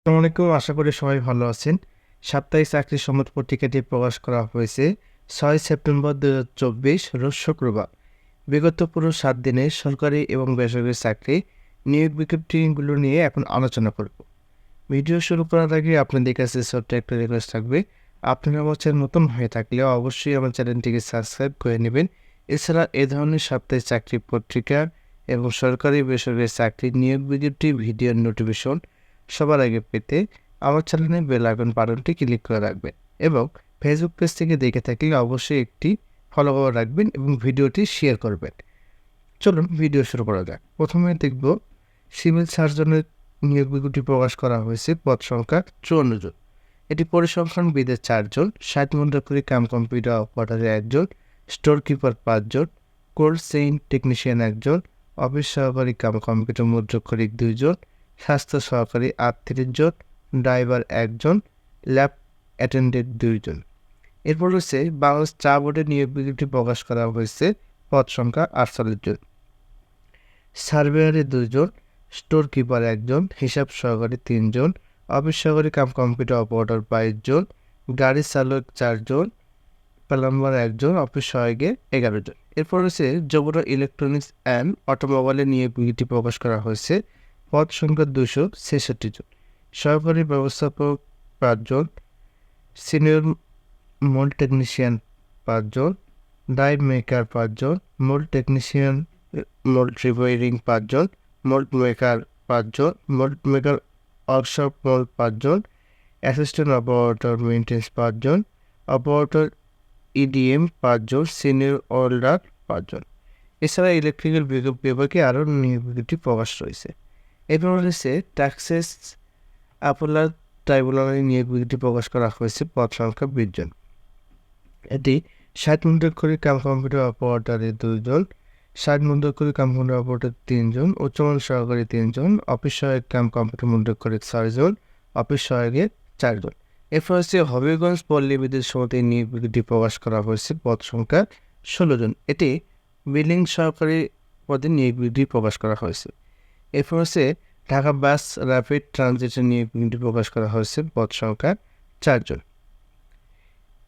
আসসালামু আলাইকুম। আশা করি সবাই ভালো আছেন। সাপ্তাহিক চাকরির সংবাদ পত্রিকাটি প্রকাশ করা হয়েছে ৬ সেপ্টেম্বর ২০২৪ রোজ শুক্রবার। বিগত পুরো ৭ দিনে সরকারি এবং বেসরকারি চাকরি নিয়োগ বিজ্ঞপ্তিগুলো নিয়ে এখন আলোচনা করব। ভিডিও শুরু করার আগে আপনাদের কাছে ছোট্ট একটা রিকোয়েস্ট থাকবে। আপনারা আমার চ্যানেল নতুন হয়ে থাকলে অবশ্যই আমার চ্যানেলটিকে সাবস্ক্রাইব করে নেবেন। এছাড়া এ ধরনের সাপ্তাহিক চাকরির পত্রিকা এবং সরকারি বেসরকারি চাকরির নিয়োগ বিজ্ঞপ্তি ভিডিওর নোটিফিকেশন সবার আগে পেতে আমার চ্যানেলে বেল আইকন বাটনটি ক্লিক করে রাখবেন এবং ফেসবুক পেজ থেকে দেখে থাকলে অবশ্যই একটি ফলো করে রাখবেন এবং ভিডিওটি শেয়ার করবেন। চলুন ভিডিও শুরু করা যাক। প্রথমে দেখব সিভিল সার্জনের নিয়োগ বিজ্ঞপ্তি প্রকাশ করা হয়েছে। পদ সংখ্যা ৫৪ জন। এটি পরিসংখ্যানবিদের ৪ জন, ৬০ মুদ্রাক্ষরিক কাম কম্পিউটার অপারেটরে ১ জন, স্টোর কিপার ৫ জন, কোল্ড চেইন টেকনিশিয়ান ১ জন, অফিস সহকারী কাম কম্পিউটার মুদ্রাক্ষরিক ২ জন, স্বাস্থ্য সহকারী ৩৮ জন, ড্রাইভার ১ জন, ল্যাব অ্যাটেন্ডেন্ট ২ জন। এরপর রয়েছে বাংলাদেশ চা বোর্ডের নিয়োগ বিজ্ঞপ্তি প্রকাশ করা হয়েছে। পদ সংখ্যা ৪৮ জন। সার্ভেয়ারে ২ জন, স্টোর কিপার ১ জন, হিসাব সহকারী ৩ জন, অফিস সহকারী কাম কম্পিউটার অপারেটর ২২ জন, গাড়ি চালক ৪ জন, প্লাম্বার ১ জন, অফিস সহায়কের ১১ জন। এরপর রয়েছে যমুনা ইলেকট্রনিক্স অ্যান্ড অটোমোবাইলের নিয়োগ বিজ্ঞপ্তি প্রকাশ করা হয়েছে। পদ সংখ্যা ২৬৬ জন। সহকারী ব্যবস্থাপক ৫ জন, সিনিয়র মোল্ড টেকনিশিয়ান ৫ জন, ডাই মেকার ৫ জন, মোল্ড টেকনিশিয়ান মোল্ড রিপেয়ারিং ৫ জন, মোল্ড মেকার ৫ জন, মোল্ড মেকার ওয়ার্কশপ মোল্ড ৫ জন, অ্যাসিস্ট্যান্ট অপারেটর মেইনটেন্স ৫ জন, অপারেটর ইডিএম ৫ জন, সিনিয়র ওয়েল্ডার ৫ জন। এছাড়া ইলেকট্রিক্যাল বিভাগে আরও নিয়োগ বিজ্ঞপ্তি প্রকাশ রয়েছে। এরপর রয়েছে ট্যাক্সেস আপিলার ট্রাইব্যুনালে নিয়োগ বিজ্ঞপ্তি প্রকাশ করা হয়েছে। পদ সংখ্যা ২০ জন। এটি ৬০ মুদ্রাক্ষরিক কাম কম্পিউটার অপারেটরে ২ জন, ৬০ মুদ্রাক্ষরিক কাম কম্পিউটার অপারেটর ৩ জন, উচ্চমান সহকারী 3 জন, অফিস সহায়ক কাম কম্পিউটার মুদ্রাক্ষরিক ৬ জন, অফিস সহায়কের ৪ জন। এরপর হচ্ছে হবিগঞ্জ পল্লী বিদ্যুৎ সমিতির নিয়োগ বিজ্ঞপ্তি প্রকাশ করা হয়েছে। পদ সংখ্যা ১৬ জন। এটি বিলিং সহকারী পদে নিয়োগ বিজ্ঞপ্তি প্রকাশ করা হয়েছে। এরপর হচ্ছে ঢাকা বাস র্যাপিড ট্রানজিটের নিয়োগ বিজ্ঞপ্তি প্রকাশ করা হয়েছে। পদ সংখ্যা ৪ জন।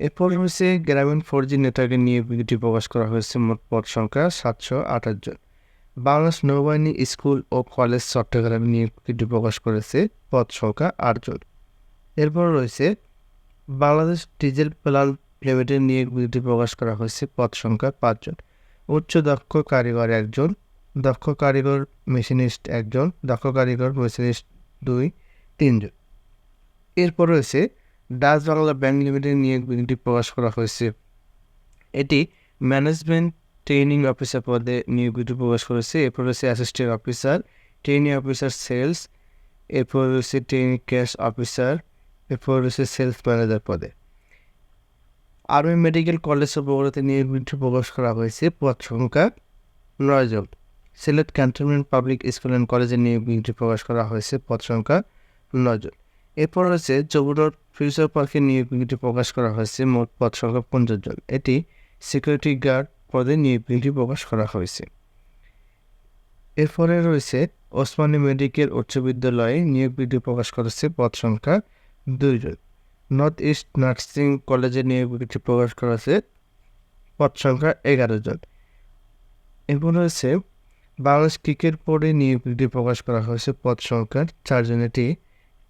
এরপর হচ্ছে গ্রামীণ 4G নেটওয়ার্কের নিয়োগ বিজ্ঞপ্তি প্রকাশ করা হয়েছে। মোট পদ সংখ্যা ৭২৮ জন। বাংলাদেশ নৌবাহিনী স্কুল ও কলেজ চট্টগ্রামে নিয়োগ বিজ্ঞপ্তি প্রকাশ করেছে। পদ সংখ্যা ৮ জন। এরপর রয়েছে বাংলাদেশ ডিজেল প্ল্যান্ট লিমিটেড নিয়োগ বিজ্ঞপ্তি প্রকাশ করা হয়েছে। পদ সংখ্যা ৫ জন। উচ্চ দক্ষ কারিগর ১ জন, দক্ষ কারিগর মেশিনিস্ট ১ জন, দক্ষ কারিগর মেশিনিস্ট ৩ জন। এরপর রয়েছে ডাচ বাংলা ব্যাংক লিমিটেড নিয়োগ বিজ্ঞপ্তি প্রকাশ করা হয়েছে। এটি ম্যানেজমেন্ট ট্রেনিং অফিসার পদে নিয়োগ বিজ্ঞপ্তি প্রকাশ করেছে। এরপর রয়েছে assistant officer, training officer sales, এরপর রয়েছে ট্রেনিং ক্যাশ অফিসার, এরপর রয়েছে সেলস ম্যানেজার পদে। আর্মি মেডিকেল কলেজ অফ বগুড়াতে নিয়োগ বিজ্ঞপ্তি প্রকাশ করা হয়েছে। পদ সংখ্যা ৯ জন। Sylhet cantonment public school and কলেজে নিয়োগ বিজ্ঞপ্তি প্রকাশ করা হয়েছে। পদ সংখ্যা ৯ জন। এরপর রয়েছে যমুনার ফিউচার পার্কে নিয়োগ বিজ্ঞপ্তি প্রকাশ করা হয়েছে। মোট পদ সংখ্যা ৫০ জন। এটি সিকিউরিটি গার্ড পদে নিয়োগ বিজ্ঞপ্তি প্রকাশ করা হয়েছে। এরপরে রয়েছে ওসমানী মেডিকেল উচ্চ বিদ্যালয়ে নিয়োগ বিজ্ঞপ্তি প্রকাশ করেছে। পদ সংখ্যা ২ জন। নর্থ ইস্ট নার্সিং কলেজে নিয়োগ বিজ্ঞপ্তি প্রকাশ করা হয়েছে। পদ সংখ্যা ১১ জন। এরপর রয়েছে বাংলাদেশ ক্রিকেট বোর্ডে নিয়োগ বিজ্ঞপ্তি প্রকাশ করা হয়েছে। পদ সংখ্যা ৪ জন। এটি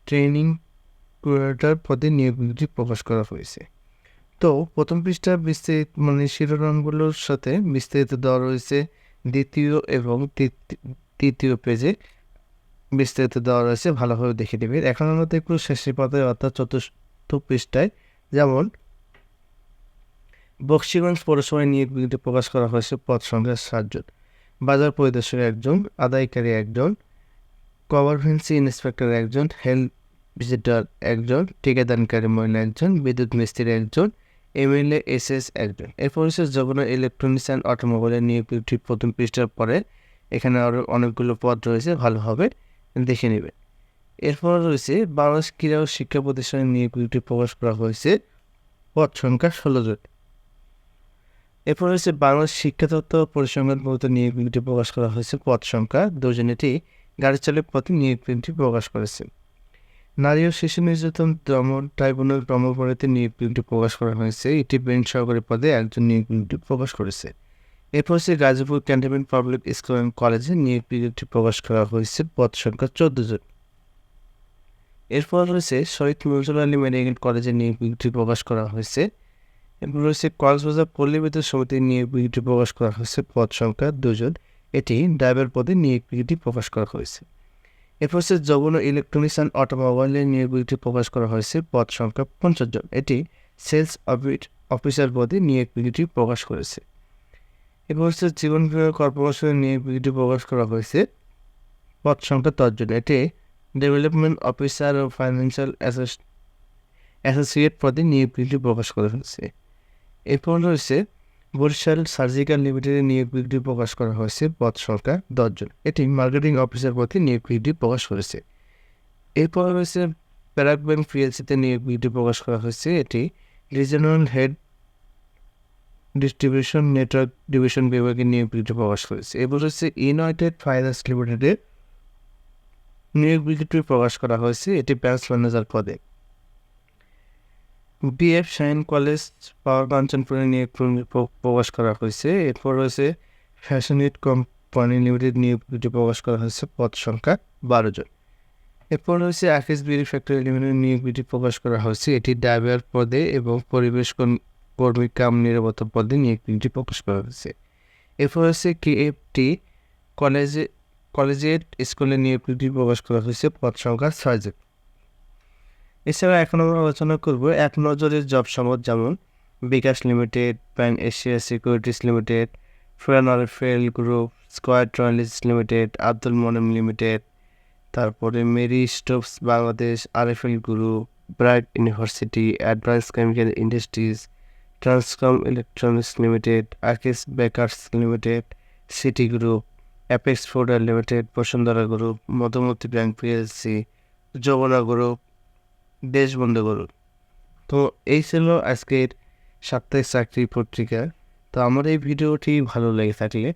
ট্রেনিং কুরেটর পদে নিয়োগ বিজ্ঞপ্তি প্রকাশ করা হয়েছে। তো প্রথম পৃষ্ঠা বিস্তারিত শিরোনামগুলোর সাথে বিস্তারিত দেওয়া রয়েছে। দ্বিতীয় এবং তৃতীয় পেজে বিস্তারিত দেওয়া রয়েছে, ভালোভাবে দেখে নেবেন। এখন আমরা দেখব শেষের পাতায় অর্থাৎ চতুর্থ পৃষ্ঠায়। যেমন বক্সিগঞ্জ পৌরসভায় নিয়োগ বিজ্ঞপ্তি প্রকাশ করা হয়েছে। পদ সংখ্যা ৭ জন। বাজার পরিদর্শক ১ জন, আদায়কারী ১ জন, কভারভেন্সি ইন্সপেক্টর ১ জন, হেলথ ভিজিটর ১ জন, ঠিকাদারকারী মহিলা ১ জন, বিদ্যুৎ মিস্ত্রি ১ জন, এমএলএ এসএস 1 জন। এরপর হচ্ছে যমুনা ইলেকট্রনিক্স অ্যান্ড অটোমোবাইলের নিয়োগ বিজ্ঞপ্তি প্রথম পৃষ্ঠার পরে এখানে আরও অনেকগুলো পদ রয়েছে, ভালোভাবে দেখে নেবেন। এরপর রয়েছে বাংলাদেশ ক্রীড়া ও শিক্ষা প্রতিষ্ঠানের নিয়োগ বিজ্ঞপ্তি প্রকাশ করা হয়েছে। পদ সংখ্যা ১৬ জন। এরপর রয়েছে বাংলাদেশ শিক্ষা তত্ত্ব পরিসংখ্যান মূলত নিয়োগ বিজ্ঞপ্তি প্রকাশ করা হয়েছে। পদ সংখ্যা ২ জন। এটি গাড়ি চালক পদে নিয়োগ বিজ্ঞপ্তি প্রকাশ করেছে। নারী ও শিশু নির্যাতন দমন ট্রাইব্যুনাল কর্মকর্তাতে নিয়োগ বিজ্ঞপ্তি প্রকাশ করা হয়েছে। এটি বেঞ্চ সহকারী পদে একজন নিয়োগ বিজ্ঞপ্তি প্রকাশ করেছে। এরপর হচ্ছে Gazipur cantonment public school and কলেজে নিয়োগ বিজ্ঞপ্তি প্রকাশ করা হয়েছে, পদ সংখ্যা 14 জন। এরপর রয়েছে শহীদ নজরুল আলী মেডিকেল কলেজে নিয়োগ বিজ্ঞপ্তি প্রকাশ করা হয়েছে। এরপর রয়েছে কক্সবাজার পল্লী বিদ্যুৎ সমিতির নিয়োগ বিজ্ঞপ্তি প্রকাশ করা হয়েছে, পদ সংখ্যা 2 জন। এটি ড্রাইভার পদে নিয়োগ বিজ্ঞপ্তি প্রকাশ করা হয়েছে। এরপর হচ্ছে যমুনা ইলেকট্রনিক্স অ্যান্ড অটোমোবাইলের নিয়োগ বিজ্ঞপ্তি প্রকাশ করা হয়েছে, পদ সংখ্যা 50 জন। এটি সেলস অফিসার পদে নিয়োগ বিজ্ঞপ্তি প্রকাশ করেছে। এরপর হচ্ছে জীবন বীমা কর্পোরেশনের নিয়োগ বিজ্ঞপ্তি প্রকাশ করা হয়েছে, পদ সংখ্যা 10 জন। এটি ডেভেলপমেন্ট অফিসার ও ফাইন্যান্সিয়াল অ্যাসোসিয়েট পদে নিয়োগ বিজ্ঞপ্তি প্রকাশ করা হয়েছে। এরপর রয়েছে বরিশাল সার্জিক্যাল লিমিটেডে নিয়োগ বিজ্ঞপ্তি প্রকাশ করা হয়েছে, পদ সংখ্যা 10 জন। এটি মার্কেটিং অফিসার পদে নিয়োগ বিজ্ঞপ্তি প্রকাশ করেছে। এরপর রয়েছে প্যারাক ব্যাংক পিএলসিতে নিয়োগ বিজ্ঞপ্তি প্রকাশ করা হয়েছে। এটি regional head distribution network division বিভাগে নিয়োগ বিজ্ঞপ্তি প্রকাশ করেছে। এরপর হচ্ছে ইউনাইটেড ফাইন্যান্স লিমিটেডে নিয়োগ বিজ্ঞপ্তি প্রকাশ করা হয়েছে। এটি ব্রাঞ্চ ম্যানেজার পদে। বিএফ শাহিন কলেজ পাওয়ার কাঞ্চনপুরে নিয়োগ প্রকাশ করা হয়েছে। এরপর রয়েছে ফ্যাশনিট কোম্পানি লিমিটেড নিয়োগ বিজ্ঞপ্তি প্রকাশ করা হয়েছে, পদ সংখ্যা 12 জন। এরপর রয়েছে আকিস বিড়ি ফ্যাক্টরি লিমিটেড নিয়োগ বিজ্ঞপ্তি প্রকাশ করা হয়েছে। এটি ড্রাইভার পদে এবং পরিবেশ কর্মী কাম নিরাপত্তা পদে নিয়োগ বিজ্ঞপ্তি প্রকাশ করা হয়েছে। এরপর হচ্ছে কেএফটি কলেজিয়েট স্কুলে নিয়োগ বিজ্ঞপ্তি প্রকাশ করা হয়েছে, পদ সংখ্যা 6 জন। এছাড়া এখন আমরা আলোচনা করব এক নজরের জব সম্পদ, যেমন bKash limited, Pan Asia securities limited, ফেল group, square toiletries limited, Abdul Monem limited, তারপরে Marie Stopes Bangladesh, RFL group, bright university, advance chemical industries, Transcom electronics limited, Akij bakers limited, city group, apex foods limited, Bashundhara group, Madhumati bank PLC, Jamuna group, Deshbandhu group. তো এই ছিল আজকের সাপ্তাহিক চাকরি পত্রিকা। তো আমার এই ভিডিওটি ভালো লেগে থাকলে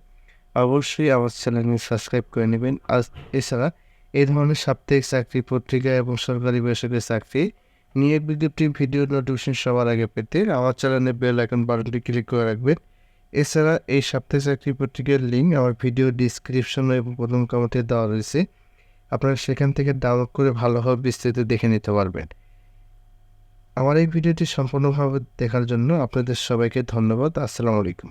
অবশ্যই আমার চ্যানেলটি সাবস্ক্রাইব করে নেবেন। আর এছাড়া এই ধরনের সাপ্তাহিক চাকরি পত্রিকা এবং সরকারি বেসরকারি চাকরি নিয়োগ বিজ্ঞপ্তি ভিডিও নোটিফিকেশন সবার আগে পেতে আমার চ্যানেলে বেল আইকন বাটনটি ক্লিক করে রাখবেন। এছাড়া এই সাপ্তাহিক চাকরি পত্রিকার লিঙ্ক আমার ভিডিও ডিসক্রিপশনে এবং প্রথম কমেন্টে দেওয়া রয়েছে, আপনারা সেখান থেকে ডাউনলোড করে ভালোভাবে বিস্তারিত দেখে নিতে পারবেন। আমার এই ভিডিওটি সম্পূর্ণভাবে দেখার জন্য আপনাদের সবাইকে ধন্যবাদ। আসসালামু আলাইকুম।